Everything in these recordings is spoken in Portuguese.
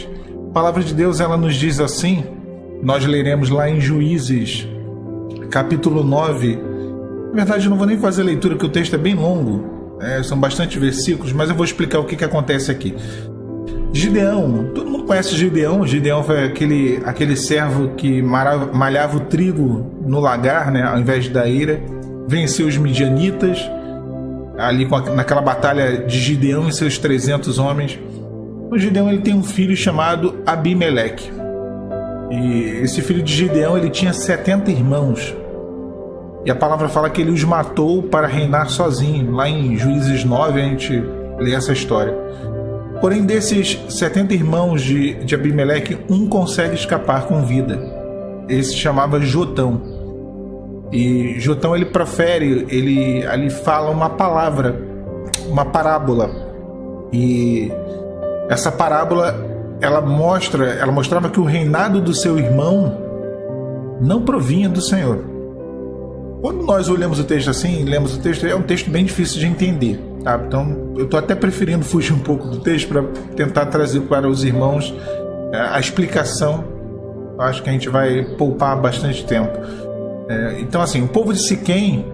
interessante. A palavra de Deus, ela nos diz assim, nós leremos lá em Juízes, capítulo 9. Na verdade, eu não vou nem fazer a leitura, porque o texto é bem longo, são bastante versículos, mas eu vou explicar o que acontece aqui. Gideão, todo mundo conhece Gideão. Gideão foi aquele servo que malhava o trigo no lagar, né, ao invés da eira. Venceu os midianitas ali naquela batalha de Gideão e seus 300 homens. O Gideão, ele tem um filho chamado Abimeleque. E esse filho de Gideão, ele tinha 70 irmãos. E a palavra fala que ele os matou para reinar sozinho. Lá em Juízes 9 a gente lê essa história. Porém, desses 70 irmãos de Abimeleque, um consegue escapar com vida. Esse se chamava Jotão. E Jotão, ele profere, ele ali fala uma palavra, uma parábola. E essa parábola, ela mostrava que o reinado do seu irmão não provinha do Senhor. Quando nós olhamos o texto assim, lemos o texto, é um texto bem difícil de entender, tá? Então, eu estou até preferindo fugir um pouco do texto para tentar trazer para os irmãos a explicação. Eu acho que a gente vai poupar bastante tempo. Então, assim, o povo de Siquém,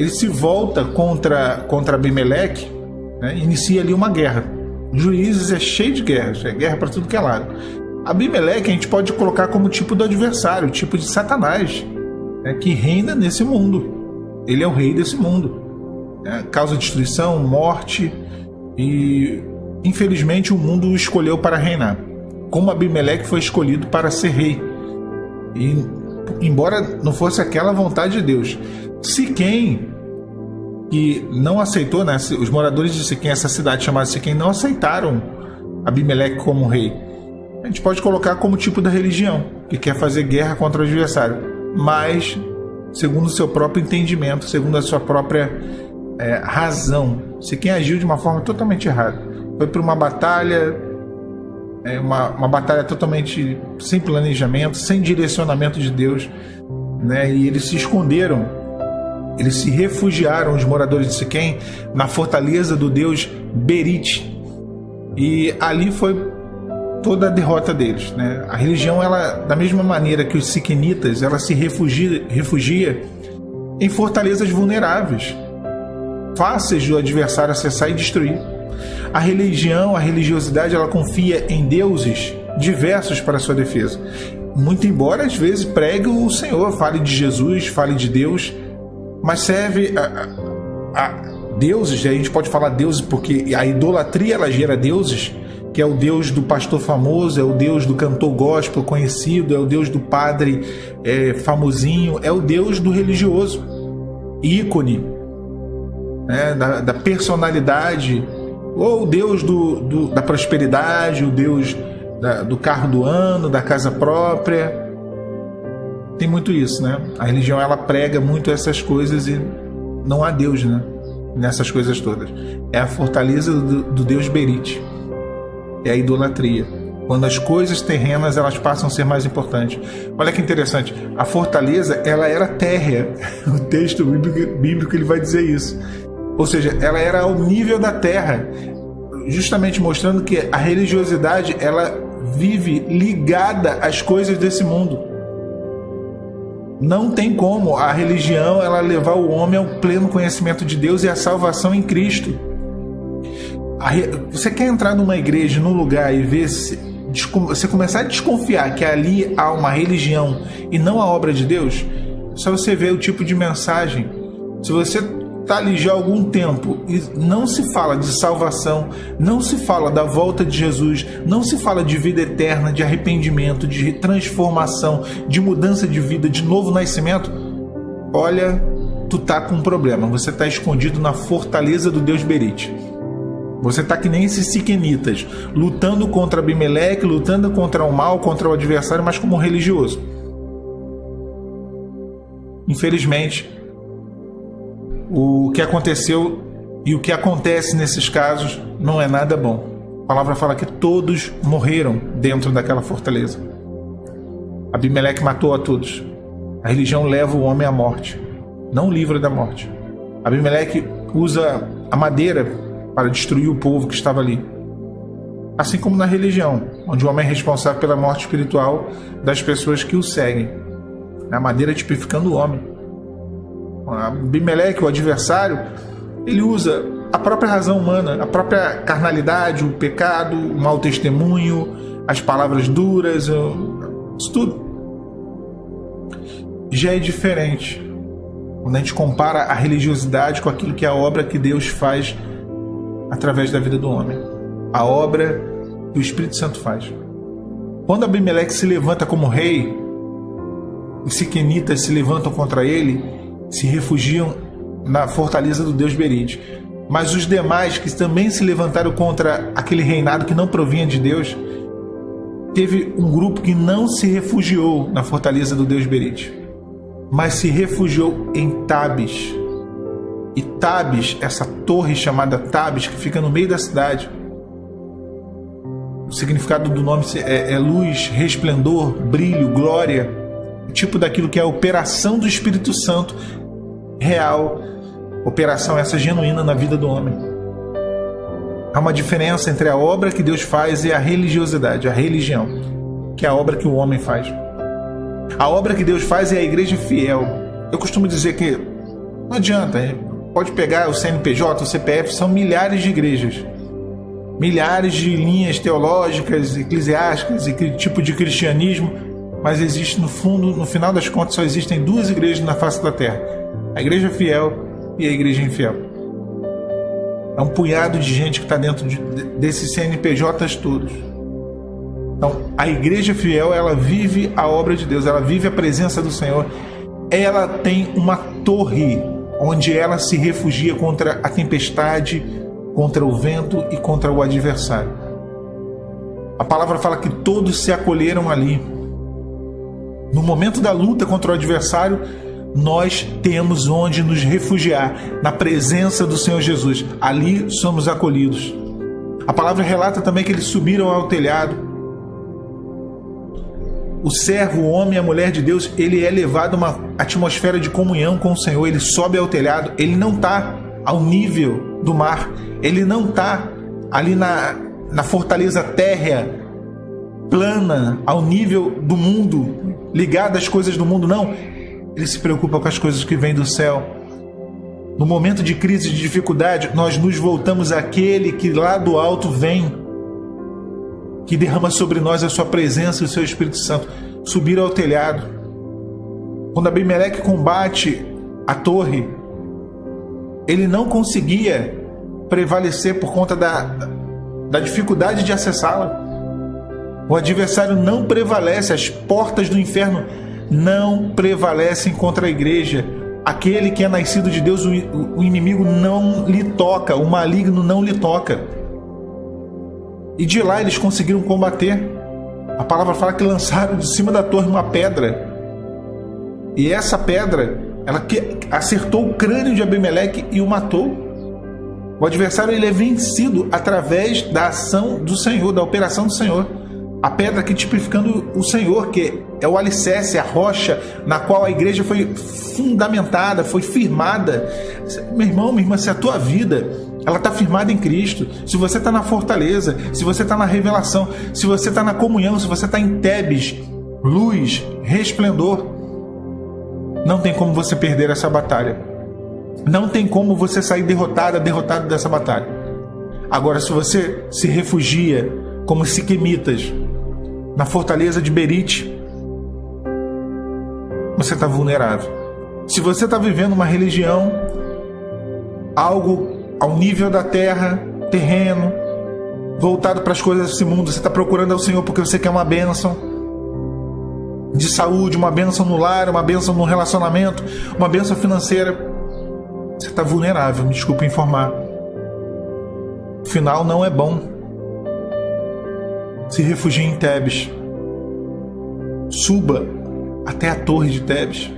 ele se volta contra Abimeleque, né? Inicia ali uma guerra. Juízes é cheio de guerras, é guerra para tudo que é lado. Abimeleque a gente pode colocar como tipo do adversário, tipo de Satanás, que reina nesse mundo. Ele é o rei desse mundo, causa destruição, morte, e infelizmente o mundo o escolheu para reinar, como Abimeleque foi escolhido para ser rei, e embora não fosse aquela vontade de Deus. Siquém, que não aceitou, né? Os moradores de Siquém, essa cidade chamada Siquém, não aceitaram Abimeleque como rei. A gente pode colocar como tipo da religião, que quer fazer guerra contra o adversário, mas segundo o seu próprio entendimento, segundo a sua própria razão. Siquém agiu de uma forma totalmente errada. Foi para uma batalha, uma batalha totalmente sem planejamento, sem direcionamento de Deus, né? E eles se esconderam, eles se refugiaram, os moradores de Siquém, na fortaleza do deus Berite, e ali foi toda a derrota deles, né? A religião, ela, da mesma maneira que os siquenitas, ela se refugia em fortalezas vulneráveis, fáceis do adversário acessar e destruir. A religião, a religiosidade, ela confia em deuses diversos para a sua defesa. Muito embora às vezes pregue o Senhor, fale de Jesus, fale de Deus, mas serve a deuses. A gente pode falar deuses porque a idolatria, ela gera deuses, que é o Deus do pastor famoso, é o Deus do cantor gospel conhecido, é o Deus do padre famosinho, é o Deus do religioso, ícone, né, da personalidade, ou o Deus da prosperidade, o Deus do carro do ano, da casa própria. Tem muito isso, né? A religião, ela prega muito essas coisas e não há Deus, né, nessas coisas todas. É a fortaleza do Deus Berite. É a idolatria. Quando as coisas terrenas, elas passam a ser mais importantes. Olha que interessante. A fortaleza, ela era térrea. O texto bíblico ele vai dizer isso. Ou seja, ela era ao nível da terra, justamente mostrando que a religiosidade, ela vive ligada às coisas desse mundo. Não tem como a religião ela levar o homem ao pleno conhecimento de Deus e à salvação em Cristo. Você quer entrar numa igreja, num lugar, e ver você começar a desconfiar que ali há uma religião e não a obra de Deus? Só você ver o tipo de mensagem. Se você está ali já há algum tempo e não se fala de salvação, não se fala da volta de Jesus, não se fala de vida eterna, de arrependimento, de transformação, de mudança de vida, de novo nascimento, olha, tu tá com um problema. Você está escondido na fortaleza do Deus Berite. Você está que nem esses siquenitas, lutando contra Abimeleque, lutando contra o mal, contra o adversário, mas como religioso. Infelizmente, o que aconteceu e o que acontece nesses casos não é nada bom. A palavra fala que todos morreram dentro daquela fortaleza. Abimeleque matou a todos. A religião leva o homem à morte, não livra da morte. Abimeleque usa a madeira para destruir o povo que estava ali. assim como na religião, onde o homem é responsável pela morte espiritual das pessoas que o seguem. A madeira tipificando o homem. Abimeleque, o adversário, ele usa a própria razão humana, a própria carnalidade, o pecado, o mau testemunho, as palavras duras, isso tudo. Já é diferente quando a gente compara a religiosidade com aquilo que é a obra que Deus faz através da vida do homem, a obra que o Espírito Santo faz. Quando Abimeleque se levanta como rei, os siquemitas se levantam contra ele, se refugiam na fortaleza do deus Berite. Mas os demais que também se levantaram contra aquele reinado que não provinha de Deus, teve um grupo que não se refugiou na fortaleza do deus Berite, mas se refugiou em Tabes. E Tabes, essa torre chamada Tabes, que fica no meio da cidade, o significado do nome é luz, resplendor, brilho, glória, o tipo daquilo que é a operação do Espírito Santo real, operação essa genuína na vida do homem. Há uma diferença entre a obra que Deus faz e a religiosidade, a religião, que é a obra que o homem faz. A obra que Deus faz é a igreja fiel. Eu costumo dizer que não adianta, pode pegar o CNPJ, o CPF, são milhares de igrejas, milhares de linhas teológicas, eclesiásticas e tipo de cristianismo, mas existe no fundo, no final das contas, só existem duas igrejas na face da terra: a igreja fiel e a igreja infiel. É um punhado de gente que está dentro desses CNPJs todos. Então, a igreja fiel, ela vive a obra de Deus, ela vive a presença do Senhor. Ela tem uma torre onde ela se refugia contra a tempestade, contra o vento e contra o adversário. A palavra fala que todos se acolheram ali. No momento da luta contra o adversário, nós temos onde nos refugiar, na presença do Senhor Jesus. Ali somos acolhidos. A palavra relata também que eles subiram ao telhado. O servo, o homem e a mulher de Deus, ele é levado a uma atmosfera de comunhão com o Senhor. Ele sobe ao telhado, ele não está ao nível do mar, ele não está ali na fortaleza térrea, plana, ao nível do mundo, ligado às coisas do mundo, não. Ele se preocupa com as coisas que vêm do céu. No momento de crise, de dificuldade, nós nos voltamos àquele que lá do alto vem, que derrama sobre nós a sua presença e o seu Espírito Santo. Subir ao telhado. Quando Abimeleque combate a torre, ele não conseguia prevalecer por conta da dificuldade de acessá-la. O adversário não prevalece, as portas do inferno não prevalecem contra a igreja. Aquele que é nascido de Deus, o inimigo não lhe toca, o maligno não lhe toca. E de lá eles conseguiram combater. A palavra fala que lançaram de cima da torre uma pedra. E essa pedra, ela acertou o crânio de Abimeleque e o matou. O adversário, ele é vencido através da ação do Senhor, da operação do Senhor. A pedra aqui tipificando o Senhor, que é o alicerce, a rocha na qual a igreja foi fundamentada, foi firmada. Meu irmão, minha irmã, se a tua vida ela está firmada em Cristo, se você está na fortaleza, se você está na revelação, se você está na comunhão, se você está em Tebes, luz, resplendor, não tem como você perder essa batalha. Não tem como você sair derrotado dessa batalha. Agora, se você se refugia como siquemitas na fortaleza de Berite, você está vulnerável. Se você está vivendo uma religião, algo ao nível da terra, terreno, voltado para as coisas desse mundo, você está procurando ao Senhor porque você quer uma bênção de saúde, uma bênção no lar, uma bênção no relacionamento, uma bênção financeira, você está vulnerável, me desculpe informar. O final não é bom. Se refugie em Tebes. Suba até a torre de Tebes.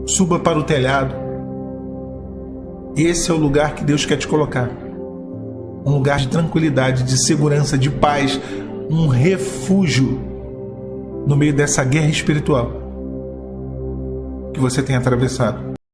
Suba para o telhado. Esse é o lugar que Deus quer te colocar. Um lugar de tranquilidade, de segurança, de paz. Um refúgio no meio dessa guerra espiritual que você tem atravessado.